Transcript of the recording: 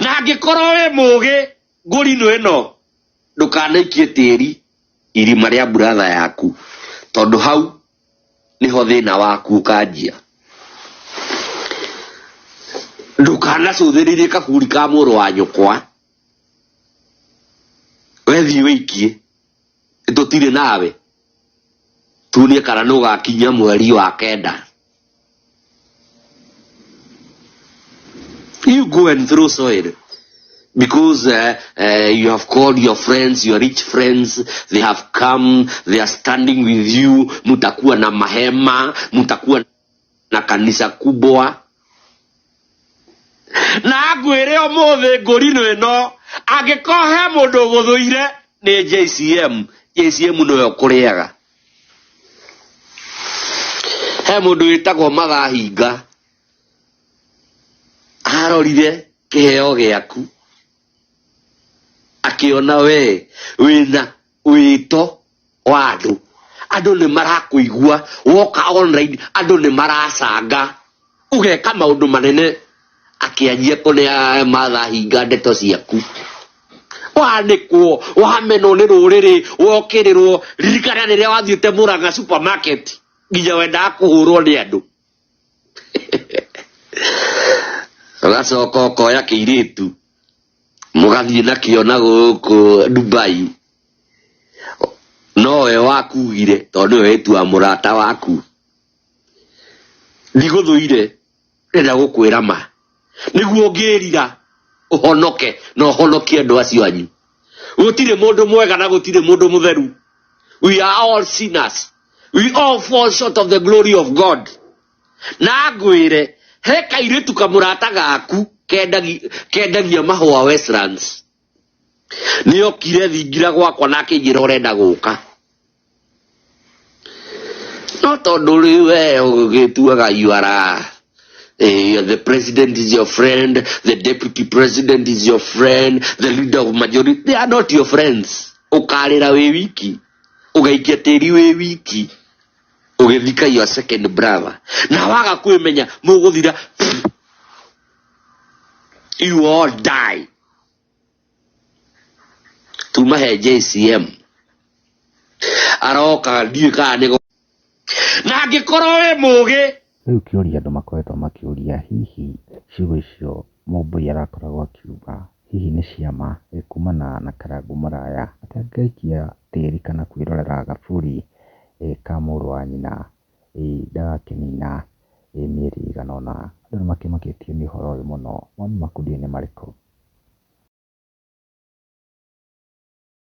Na angĩkorwo wĩ mũũgĩ ngũrinũ ĩno ndũkanaikie tĩri irima rĩa brother yaku, tondũ hau nĩho thĩna waku ũkanjia. Ndũkanacũthĩrĩrie kaburi ka mũrũ wa nyũkwa, wethiĩ wĩikie, tũtirĩ nawe, tuonie kana nũgakinya mweri wa kenda. You go and throw soil because you have called your friends, your rich friends, they have come, they are standing with you, mutakuwa na mahema, mutakuwa na kanisa kubwa. Na ngwĩre ũmũthĩ ngũrinũ ĩno angĩkorwo he mũndũ ũgũthũire nĩ JCM. JCM nĩwe ũkũrĩaga. He mũndũ wĩtagwo Mathahinga arorire kĩheo gĩaku akĩona we wĩna wĩto wa andũ. Andũ nĩ marakũigua woka online, andũ nĩ maracanga ũgeka maũndũ manene, akĩanjia kũnea Mathahinga ndeto ciaku. Wanĩkwo wamenwo nĩ rũrĩrĩ wokĩrĩrwo. Ririkana rĩrĩa wathiĩte Mũrang'a supermarket nginya wendaga kũhũrwo nĩ andũ. Ũgacoka ũkoya kĩirĩtu mũgathiĩ nakĩo na gũkũ Dubai, nowe wakugire tondũ nĩwe wĩtua mũrata waku. Ndigũthũire, ndĩrenda gũkwĩra ma nĩguo ngĩrira ũhonoke na ũhonokie andũ acio anyu. Gũtirĩ mũndũ mwega na gũtirĩ mũndũ mũtheru. We are all sinners. We all fall short of the glory of God. Na ngwĩre he kairĩtu kamũrata gaku kendagia mahũa Westlands nĩokire thingira gwakwa na akĩnjĩra ũrenda gũka. No tondũ rĩwe ũgĩtuaga you are the president is your friend, the deputy president is your friend, the leader of majority, they are not your friends. Ũkarĩra wĩ wiki, ũgaikia tĩri wĩ wiki, ũgĩthika your second brother. Na waga kwĩmenya mũgũthira, you all die. Tuma he JCM aroka ndiĩ kana nĩgo. Na angĩkorwo wĩ mũũgĩ. Rĩu kĩũria andũ makoretwo makĩũria, hihi ciugo icio mumbui arakoragwo akiuga hihi nĩ ciama kumana na karangu muraya atangĩikia tĩri kana kwĩrorera gaburi ka mũrũ wa nyina ndagakĩnina mĩeri ĩigana ũna. Andũ nĩ makĩmakĩtio nĩ ũhoro ũyũ mũno, maoni maku nĩ marĩkũ?